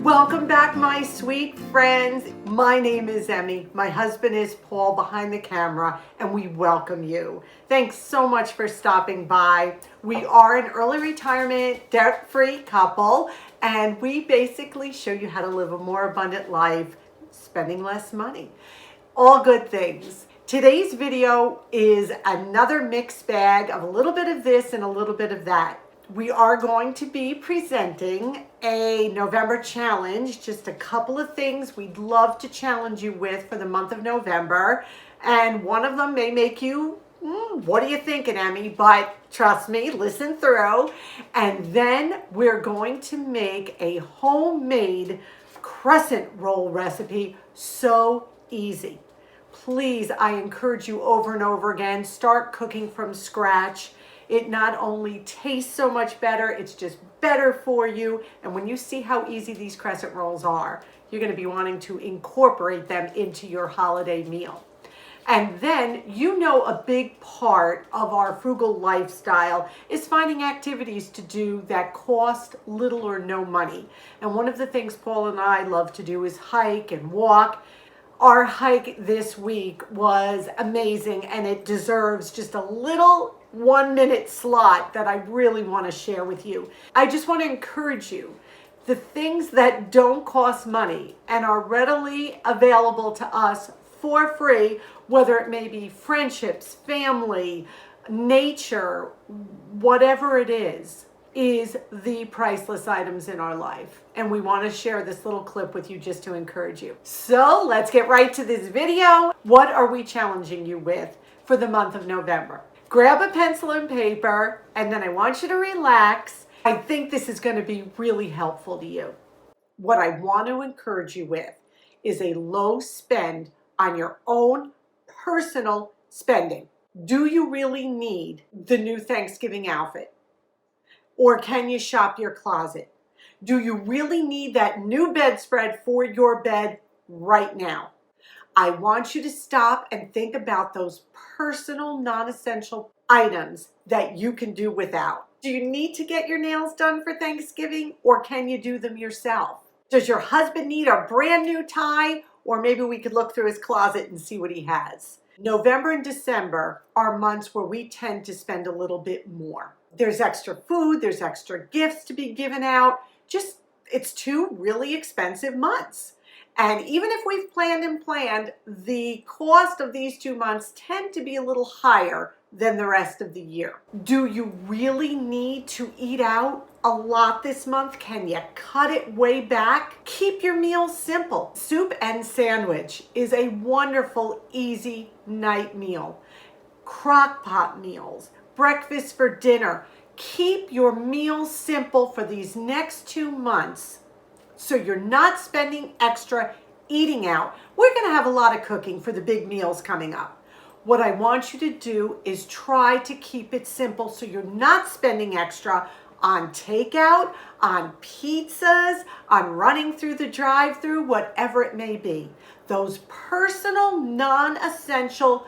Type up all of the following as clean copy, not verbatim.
Welcome back, my sweet friends. My name is Emmy. My husband is Paul behind the camera, and we welcome you. Thanks so much for stopping by. We are an early retirement, debt-free couple, and we basically show you how to live a more abundant life, spending less money. All good things. Today's video is another mixed bag of a little bit of this and a little bit of that. We are going to be presenting a November challenge, just a couple of things we'd love to challenge you with for the month of November. And one of them may make you, what are you thinking, Emmy? But trust me, listen through. And then we're going to make a homemade crescent roll recipe. So easy. Please, I encourage you over and over again, start cooking from scratch. It not only tastes so much better, it's just better for you. And when you see how easy these crescent rolls are, you're going to be wanting to incorporate them into your holiday meal. And then, you know, a big part of our frugal lifestyle is finding activities to do that cost little or no money. And one of the things Paul and I love to do is hike and walk. Our hike this week was amazing, and it deserves just a little 1-minute slot that I really want to share with you. I just want to encourage you, the things that don't cost money and are readily available to us for free, whether it may be friendships, family, nature, whatever it is the priceless items in our life. And we want to share this little clip with you just to encourage you. So let's get right to this video. What are we challenging you with for the month of November? Grab a pencil and paper, and then I want you to relax. I think this is going to be really helpful to you. What I want to encourage you with is a low spend on your own personal spending. Do you really need the new Thanksgiving outfit? Or can you shop your closet? Do you really need that new bedspread for your bed right now? I want you to stop and think about those personal, non-essential items that you can do without. Do you need to get your nails done for Thanksgiving, or can you do them yourself? Does your husband need a brand new tie, or maybe we could look through his closet and see what he has? November and December are months where we tend to spend a little bit more. There's extra food, there's extra gifts to be given out. It's 2 really expensive months. And even if we've planned, the cost of these 2 months tend to be a little higher than the rest of the year. Do you really need to eat out a lot this month? Can you cut it way back? Keep your meals simple. Soup and sandwich is a wonderful, easy night meal. Crock pot meals, breakfast for dinner. Keep your meals simple for these next 2 months so you're not spending extra eating out. We're going to have a lot of cooking for the big meals coming up. What I want you to do is try to keep it simple so you're not spending extra on takeout, on pizzas, on running through the drive-thru, whatever it may be. Those personal, non-essential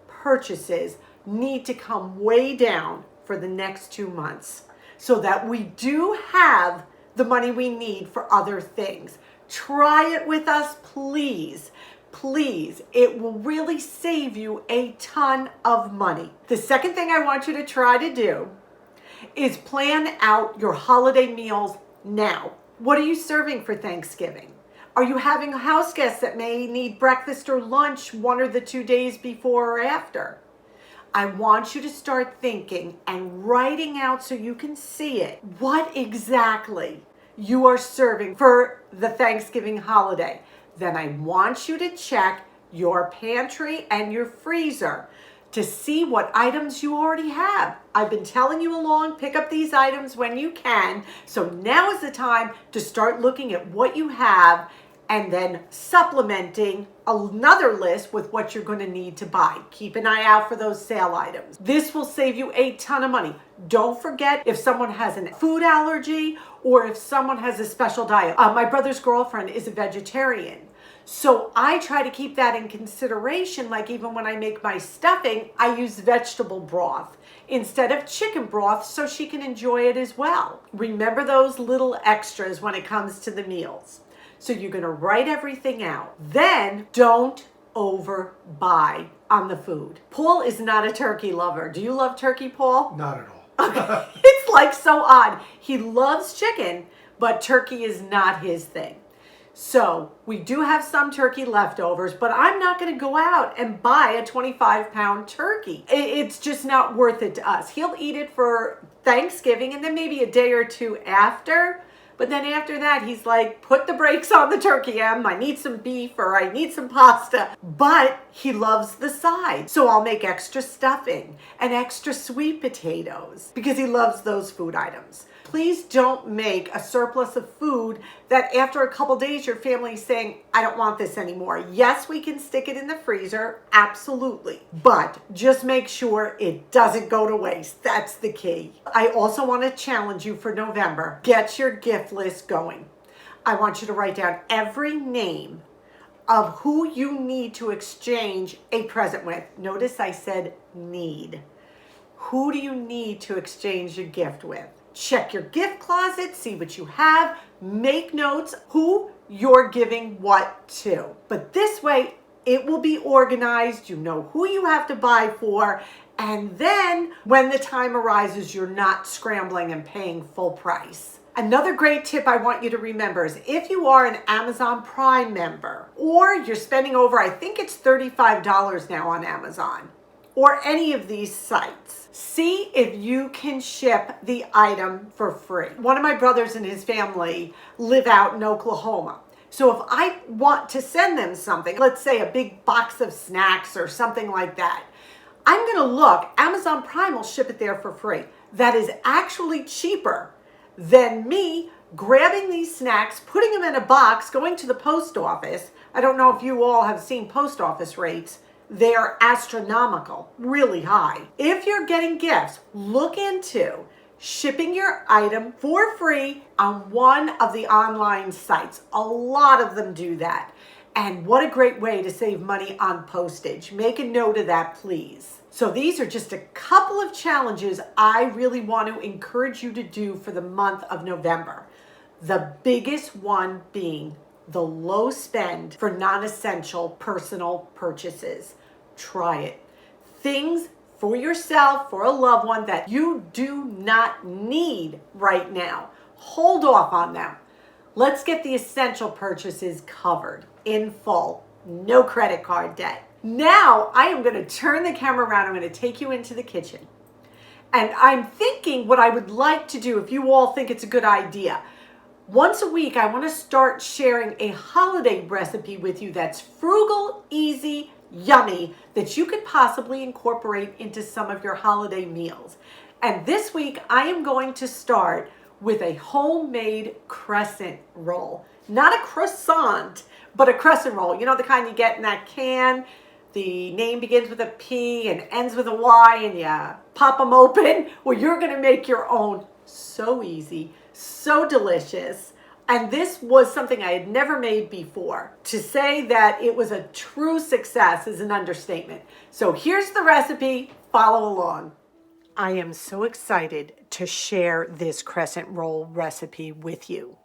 purchases need to come way down for the next 2 months so that we do have the money we need for other things. Try it with us, please. Please, it will really save you a ton of money. The second thing I want you to try to do is plan out your holiday meals now. What are you serving for Thanksgiving? Are you having house guests that may need breakfast or lunch 1 or the 2 days before or after? I want you to start thinking and writing out so you can see it. What exactly you are serving for the Thanksgiving holiday. Then I want you to check your pantry and your freezer to see what items you already have. I've been telling you along, pick up these items when you can. So now is the time to start looking at what you have and then supplementing another list with what you're going to need to buy. Keep an eye out for those sale items. This will save you a ton of money. Don't forget if someone has a food allergy or if someone has a special diet. My brother's girlfriend is a vegetarian. So I try to keep that in consideration. Like even when I make my stuffing, I use vegetable broth instead of chicken broth so she can enjoy it as well. Remember those little extras when it comes to the meals. So you're going to write everything out. Then don't overbuy on the food. Paul is not a turkey lover. Do you love turkey, Paul? Not at all. It's like so odd. He loves chicken, but turkey is not his thing. So we do have some turkey leftovers, but I'm not going to go out and buy a 25-pound turkey. It's just not worth it to us. He'll eat it for Thanksgiving and then maybe a day or two after. But then after that, he's like, put the brakes on the turkey, Em. I need some beef or I need some pasta. But he loves the side. So I'll make extra stuffing and extra sweet potatoes because he loves those food items. Please don't make a surplus of food that after a couple days your family is saying, I don't want this anymore. Yes, we can stick it in the freezer, absolutely. But just make sure it doesn't go to waste. That's the key. I also want to challenge you for November. Get your gift list going. I want you to write down every name of who you need to exchange a present with. Notice I said need. Who do you need to exchange your gift with? Check your gift closet, see what you have, make notes who you're giving what to. But this way, it will be organized, you know who you have to buy for, and then when the time arises, you're not scrambling and paying full price. Another great tip I want you to remember is if you are an Amazon Prime member, or you're spending over, I think it's $35 now on Amazon, or any of these sites, see if you can ship the item for free. One of my brothers and his family live out in Oklahoma. So if I want to send them something, let's say a big box of snacks or something like that, I'm going to look, Amazon Prime will ship it there for free. That is actually cheaper than me grabbing these snacks, putting them in a box, going to the post office. I don't know if you all have seen post office rates. They're astronomical, really high. If you're getting gifts, look into shipping your item for free on one of the online sites. A lot of them do that. And what a great way to save money on postage. Make a note of that, please. So these are just a couple of challenges I really want to encourage you to do for the month of November. The biggest one being the low spend for non-essential personal purchases. Try it. Things for yourself, for a loved one that you do not need right now. Hold off on them. Let's get the essential purchases covered in full. No credit card debt. Now I am going to turn the camera around. I'm going to take you into the kitchen. And I'm thinking what I would like to do, if you all think it's a good idea, once a week I want to start sharing a holiday recipe with you that's frugal, easy, yummy, that you could possibly incorporate into some of your holiday meals. And this week I am going to start with a homemade crescent roll. Not a croissant, but a crescent roll. You know, the kind you get in that can. The name begins with a P and ends with a Y, and you pop them open. Well, you're going to make your own. So easy, so delicious. And this was something I had never made before. To say that it was a true success is an understatement. So here's the recipe. Follow along. I am so excited to share this crescent roll recipe with you.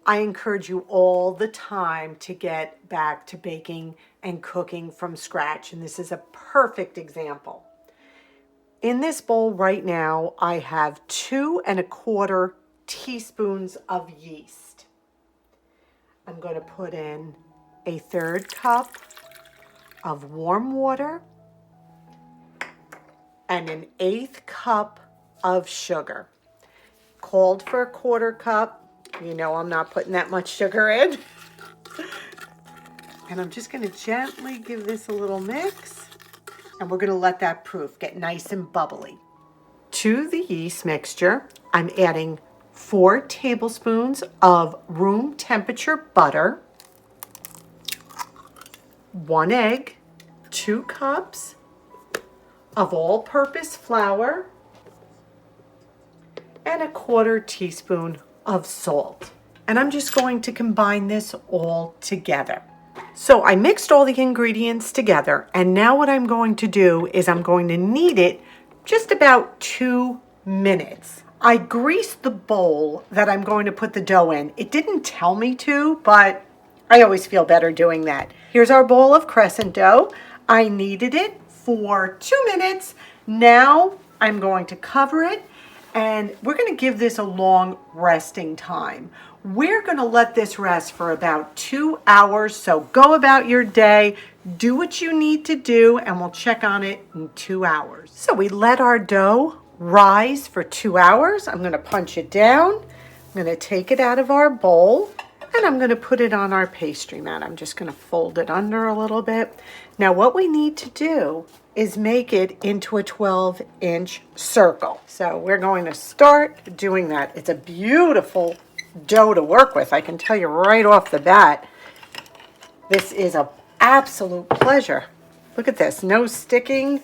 I encourage you all the time to get back to baking and cooking from scratch, and this is a perfect example. In this bowl right now, I have 2 1/4 teaspoons of yeast. I'm going to put in a 1/3 cup of warm water and an 1/8 cup of sugar. Called for a 1/4 cup. You know I'm not putting that much sugar in. And I'm just going to gently give this a little mix. And we're going to let that proof get nice and bubbly. To the yeast mixture, I'm adding 4 tablespoons of room temperature butter, 1 egg, 2 cups of all-purpose flour, and a 1/4 teaspoon of salt. And I'm just going to combine this all together. So I mixed all the ingredients together, and now what I'm going to do is I'm going to knead it just about 2 minutes. I greased the bowl that I'm going to put the dough in. It didn't tell me to, but I always feel better doing that. Here's our bowl of Crescent dough. I kneaded it for 2 minutes. Now I'm going to cover it, and we're going to give this a long resting time. We're going to let this rest for about 2 hours, so go about your day, do what you need to do, and we'll check on it in 2 hours. So we let our dough rise for 2 hours. I'm going to punch it down. I'm going to take it out of our bowl, and I'm going to put it on our pastry mat. I'm just going to fold it under a little bit. Now what we need to do is make it into a 12-inch circle. So we're going to start doing that. It's a beautiful dough to work with. I can tell you right off the bat, this is an absolute pleasure. Look at this, no sticking.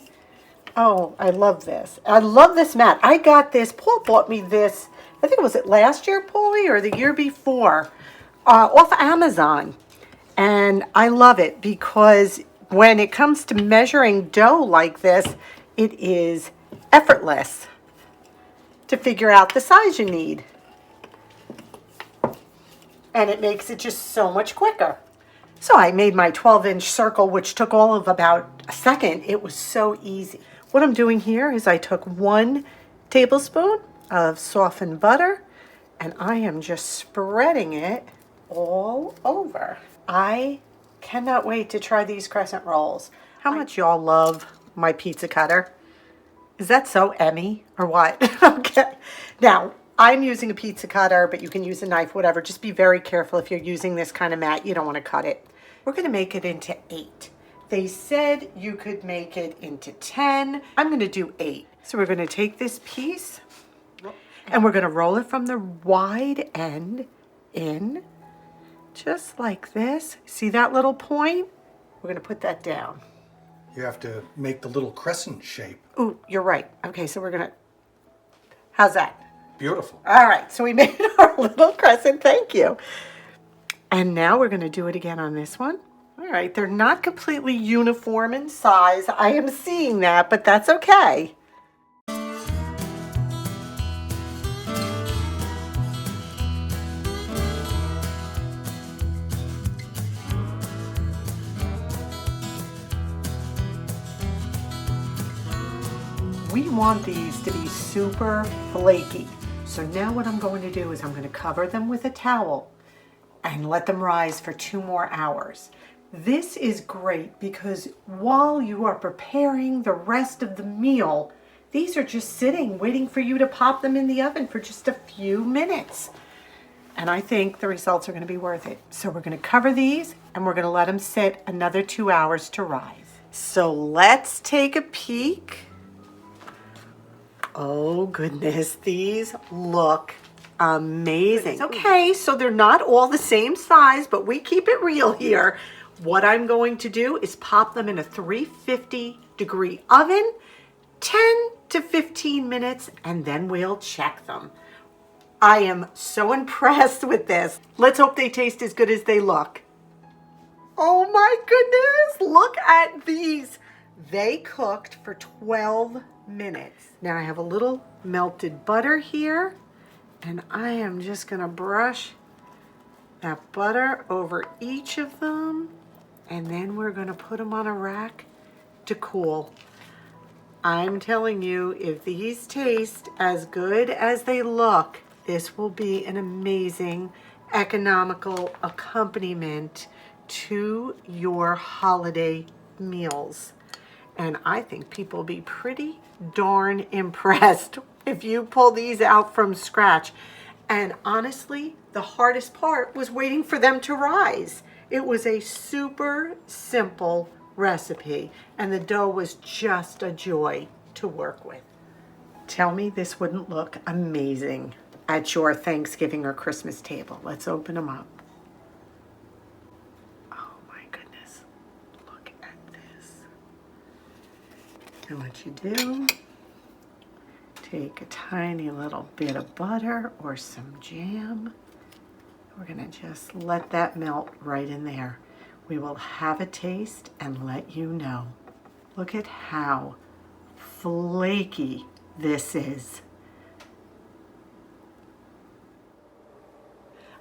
Oh, I love this. I love this mat. I got this, Paul bought me this, I think was it last year, Paulie, or the year before, off Amazon. And I love it because when it comes to measuring dough like this, it is effortless to figure out the size you need. And it makes it just so much quicker. So I made my 12-inch circle, which took all of about a second. It was so easy. What I'm doing here is I took 1 tablespoon of softened butter, and I am just spreading it all over. I cannot wait to try these crescent rolls. How much y'all love my pizza cutter? Is that so Emmy or what? Okay. Now, I'm using a pizza cutter, but you can use a knife, whatever. Just be very careful if you're using this kind of mat. You don't want to cut it. We're going to make it into 8. They said you could make it into 10. I'm going to do 8. So we're going to take this piece and we're going to roll it from the wide end in, just like this. See that little point? We're going to put that down. You have to make the little crescent shape. Ooh, you're right. Okay, so we're going to, how's that? Beautiful. All right, so we made our little crescent. Thank you. And now we're going to do it again on this one. All right, they're not completely uniform in size. I am seeing that, but that's okay. We want these to be super flaky. So now what I'm going to do is I'm going to cover them with a towel and let them rise for 2 more hours. This is great because while you are preparing the rest of the meal, these are just sitting, waiting for you to pop them in the oven for just a few minutes. And I think the results are going to be worth it. So we're going to cover these and we're going to let them sit another 2 hours to rise. So let's take a peek. Oh goodness, these look amazing. Okay, so they're not all the same size, but we keep it real here. What I'm going to do is pop them in a 350-degree oven, 10 to 15 minutes, and then we'll check them. I am so impressed with this. Let's hope they taste as good as they look. Oh my goodness, look at these. They cooked for 12 minutes. Now I have a little melted butter here, and I am just gonna brush that butter over each of them, and then we're gonna put them on a rack to cool. I'm telling you, if these taste as good as they look, this will be an amazing economical accompaniment to your holiday meals. And I think people will be pretty darn impressed if you pull these out from scratch. And honestly, the hardest part was waiting for them to rise. It was a super simple recipe, and the dough was just a joy to work with. Tell me this wouldn't look amazing at your Thanksgiving or Christmas table. Let's open them up. Oh my goodness, look at this. And what you do, take a tiny little bit of butter or some jam. We're gonna just let that melt right in there. We will have a taste and let you know. Look at how flaky this is.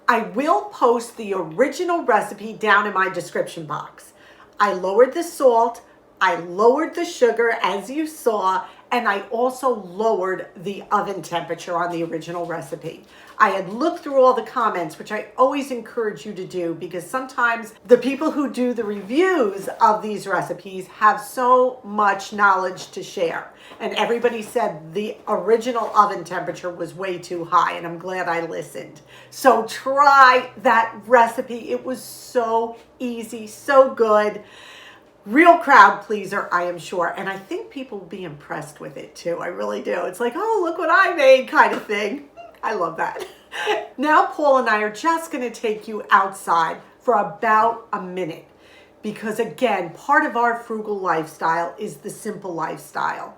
I will post the original recipe down in my description box. I lowered the salt, I lowered the sugar as you saw, and I also lowered the oven temperature on the original recipe. I had looked through all the comments, which I always encourage you to do because sometimes the people who do the reviews of these recipes have so much knowledge to share. And everybody said the original oven temperature was way too high, and I'm glad I listened. So try that recipe. It was so easy, so good. Real crowd pleaser, I am sure. And I think people will be impressed with it too. I really do. It's like, oh, look what I made kind of thing. I love that. Now Paul and I are just going to take you outside for about a minute. Because again, part of our frugal lifestyle is the simple lifestyle.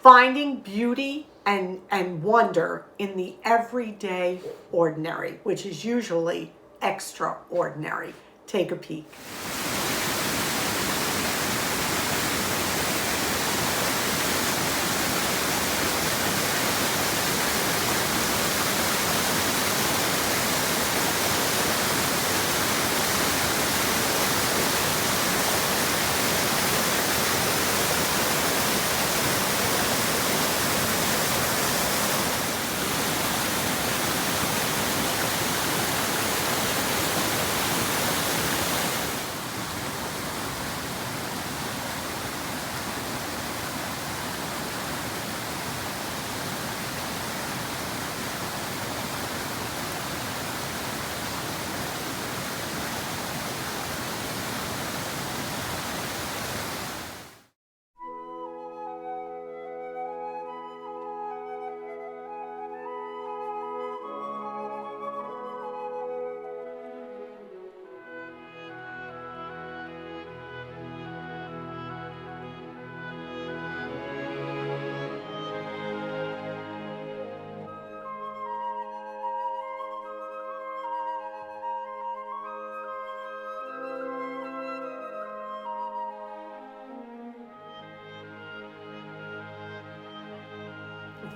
Finding beauty and wonder in the everyday ordinary, which is usually extraordinary. Take a peek.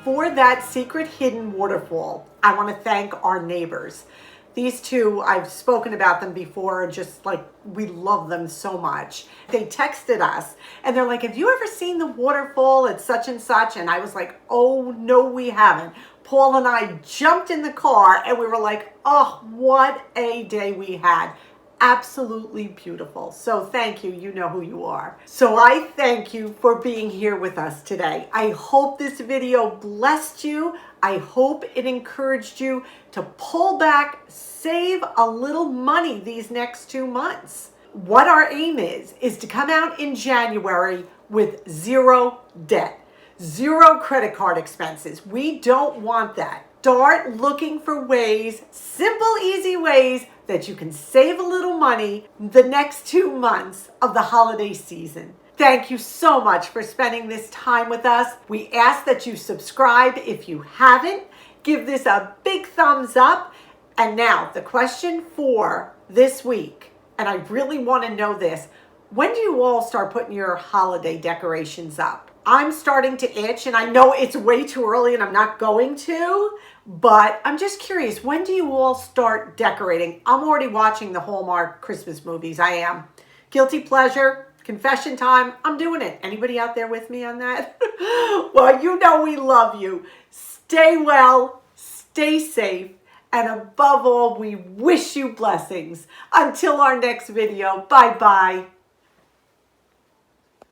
For that secret hidden waterfall, I want to thank our neighbors. These two, I've spoken about them before, just like we love them so much. They texted us and they're like, have you ever seen the waterfall at such and such? And I was like, oh, no, we haven't. Paul and I jumped in the car and we were like, oh, what a day we had. Absolutely beautiful. So thank you. You know who you are. So I thank you for being here with us today. I hope this video blessed you. I hope it encouraged you to pull back, save a little money these next 2 months. What our aim is to come out in January with zero debt, zero credit card expenses. We don't want that. Start looking for ways, simple, easy ways that you can save a little money the next 2 months of the holiday season. Thank you so much for spending this time with us. We ask that you subscribe if you haven't. Give this a big thumbs up. And now the question for this week, and I really want to know this, when do you all start putting your holiday decorations up? I'm starting to itch, and I know it's way too early and I'm not going to, but I'm just curious, when do you all start decorating? I'm already watching the Hallmark Christmas movies. I am. Guilty pleasure, confession time, I'm doing it. Anybody out there with me on that? Well, you know we love you. Stay well, stay safe, and above all, we wish you blessings. Until our next video, bye-bye.